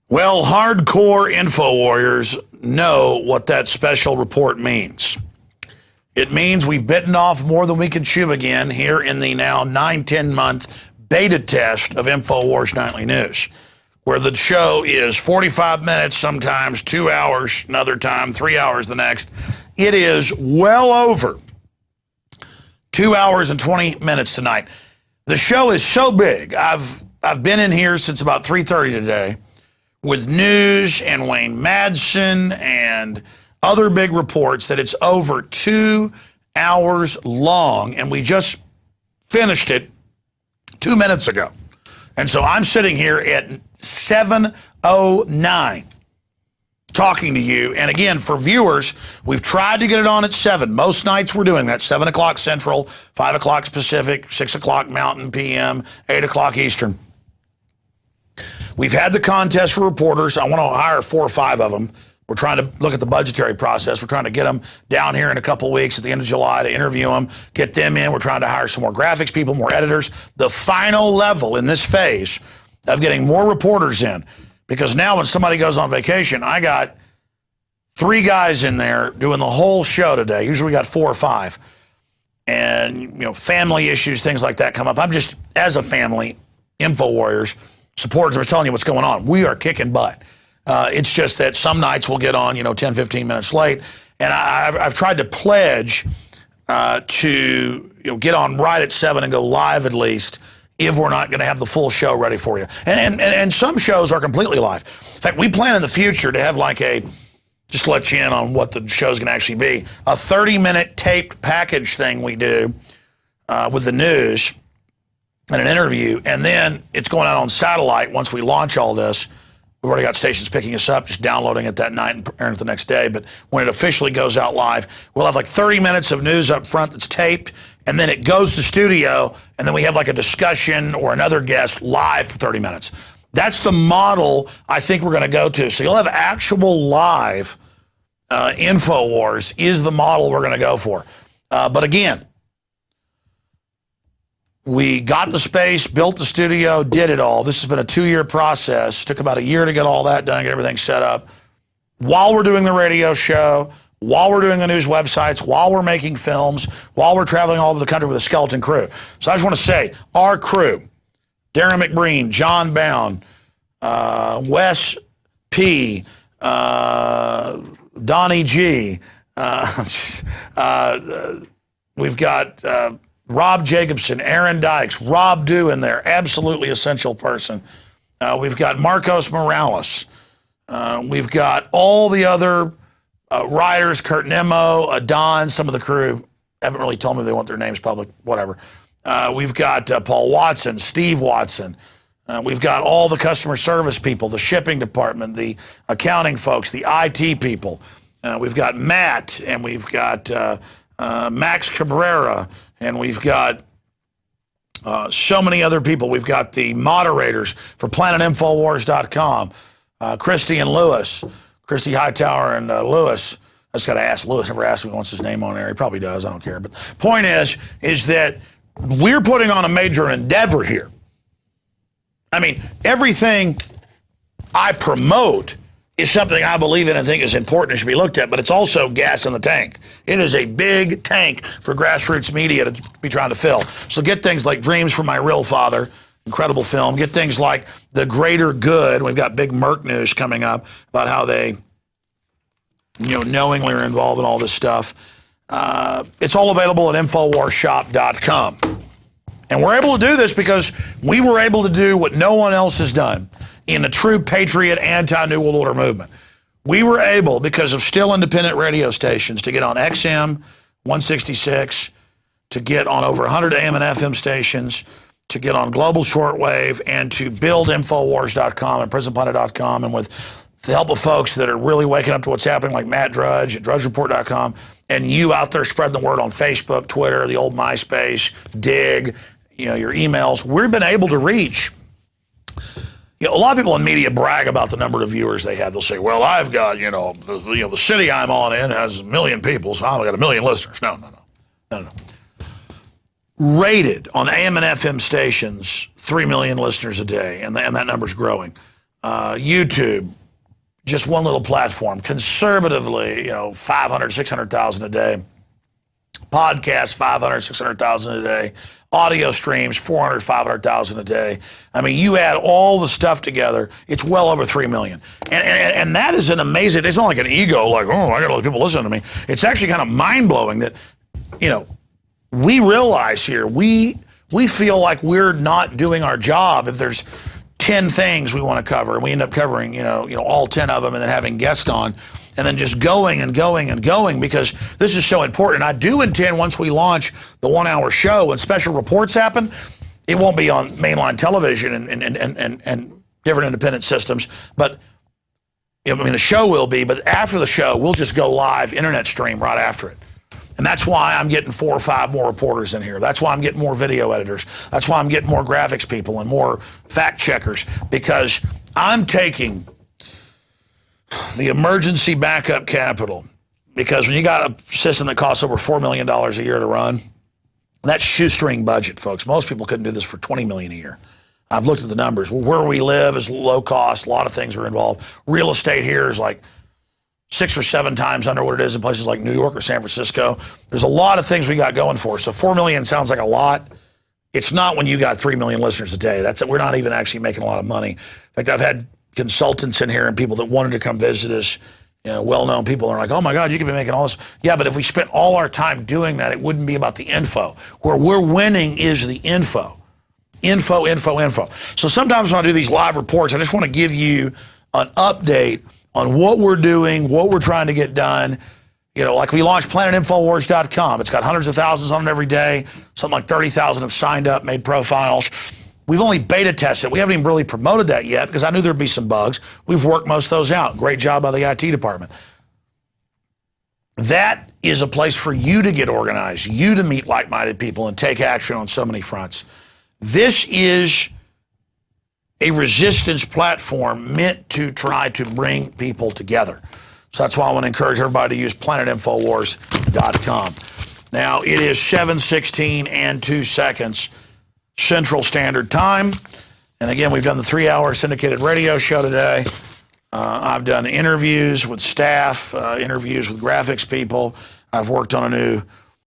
Well, hardcore info warriors know what that special report means. It means we've bitten off more than we can chew again here in the now 9-10 month beta test of INFOWARS Nightly News, where the show is 45 minutes, sometimes 2 hours, another time 3 hours the next. It is well over 2 hours and 20 minutes tonight. The show is so big. I've been in here since about 3:30 today with news and Wayne Madsen and other big reports that it's over 2 hours long, and we just finished it 2 minutes ago. And so I'm sitting here at 7:09 talking to you. And again, for viewers, we've tried to get it on at 7. Most nights we're doing that, 7 o'clock Central, 5 o'clock Pacific, 6 o'clock Mountain PM, 8 o'clock Eastern. We've had the contest for reporters. I want to hire 4 or 5 of them. We're trying to look at the budgetary process. We're trying to get them down here in a couple weeks at the end of July to interview them, get them in. We're trying to hire some more graphics people, more editors. The final level in this phase of getting more reporters in, because now when somebody goes on vacation, I got 3 guys in there doing the whole show today. Usually we got 4 or 5. And, family issues, things like that come up. I'm just, as a family, Info Warriors, supporters, I was telling you what's going on. We are kicking butt. It's just that some nights we'll get on, 10, 15 minutes late. And I've tried to pledge to get on right at 7 and go live at least if we're not going to have the full show ready for you. And some shows are completely live. In fact, we plan in the future to have just to let you in on what the show's going to actually be, a 30-minute taped package thing we do with the news and an interview, and then it's going out on satellite once we launch all this. We've already got stations picking us up, just downloading it that night and airing it the next day. But when it officially goes out live, we'll have 30 minutes of news up front that's taped, and then it goes to studio, and then we have a discussion or another guest live for 30 minutes. That's the model I think we're going to go to. So you'll have actual live InfoWars is the model we're going to go for. But again, we got the space, built the studio, did it all. This has been a 2-year process. Took about a year to get all that done, get everything set up. While we're doing the radio show, while we're doing the news websites, while we're making films, while we're traveling all over the country with a skeleton crew. So I just want to say, our crew, Darren McBreen, John Bound, Wes P., Donnie G. We've got Rob Jacobson, Aaron Dykes, Rob Dew in there, absolutely essential person. We've got Marcos Morales. We've got all the other writers, Kurt Nemo, Don, some of the crew haven't really told me they want their names public, whatever. We've got Paul Watson, Steve Watson. We've got all the customer service people, the shipping department, the accounting folks, the IT people. We've got Matt, and we've got Max Cabrera, and we've got so many other people. We've got the moderators for PlanetInfowars.com, Christy and Lewis, Christy Hightower and Lewis. I just got to ask Lewis. Never asked him if he wants his name on there. He probably does. I don't care. But point is that we're putting on a major endeavor here. I mean, everything I promote is something I believe in and think is important and should be looked at, but it's also gas in the tank. It is a big tank for grassroots media to be trying to fill. So get things like Dreams from My Real Father, incredible film. Get things like The Greater Good. We've got big Merck news coming up about how they, knowingly are involved in all this stuff. It's all available at InfoWarsShop.com. And we're able to do this because we were able to do what no one else has done in the true patriot anti-New World Order movement. We were able, because of still independent radio stations, to get on XM 166, to get on over 100 AM and FM stations, to get on global shortwave, and to build Infowars.com and PrisonPlanet.com, and with the help of folks that are really waking up to what's happening, like Matt Drudge at DrudgeReport.com, and you out there spreading the word on Facebook, Twitter, the old MySpace, Dig, your emails. We've been able to reach. A lot of people in media brag about the number of viewers they have. They'll say, well, I've got, the city I'm on in has 1 million people, so I've got 1 million listeners. No. Rated on AM and FM stations, 3 million listeners a day, and that number's growing. YouTube, just one little platform. Conservatively, 500, 600,000 a day. Podcasts, 500, 600,000 a day. Audio streams, 400, 500,000 a day. I mean, you add all the stuff together, it's well over 3 million. And that is an amazing, it's not like an ego, like, oh, I got to let people listen to me. It's actually kind of mind-blowing that, we realize here, we feel like we're not doing our job if there's 10 things we want to cover, and we end up covering, all 10 of them and then having guests on. And then just going and going and going, because this is so important. I do intend, once we launch the 1 hour show, when special reports happen, it won't be on mainline television and different independent systems. But the show will be, but after the show, we'll just go live internet stream right after it. And that's why I'm getting 4 or 5 more reporters in here. That's why I'm getting more video editors. That's why I'm getting more graphics people and more fact checkers, because I'm taking the emergency backup capital, because when you got a system that costs over $4 million a year to run, that's shoestring budget, folks. Most people couldn't do this for $20 million a year. I've looked at the numbers. Well, where we live is low cost. A lot of things are involved. Real estate here is like 6 or 7 times under what it is in places like New York or San Francisco. There's a lot of things we got going for us. So $4 million sounds like a lot. It's not when you got 3 million listeners a day. We're not even actually making a lot of money. In fact, I've had consultants in here and people that wanted to come visit us, well-known people are like, oh my God, you could be making all this. Yeah, but if we spent all our time doing that, it wouldn't be about the info. Where we're winning is the info. Info. So sometimes when I do these live reports, I just want to give you an update on what we're doing, what we're trying to get done. Like we launched PlanetInfowars.com. It's got hundreds of thousands on it every day. Something like 30,000 have signed up, made profiles. We've only beta tested. We haven't even really promoted that yet because I knew there'd be some bugs. We've worked most of those out. Great job by the IT department. That is a place for you to get organized, you to meet like-minded people and take action on so many fronts. This is a resistance platform meant to try to bring people together. So that's why I want to encourage everybody to use PlanetInfowars.com. Now, it is 7:16 and 2 seconds Central Standard Time. And again, we've done the 3-hour syndicated radio show today. I've done interviews with staff, interviews with graphics people. I've worked on a new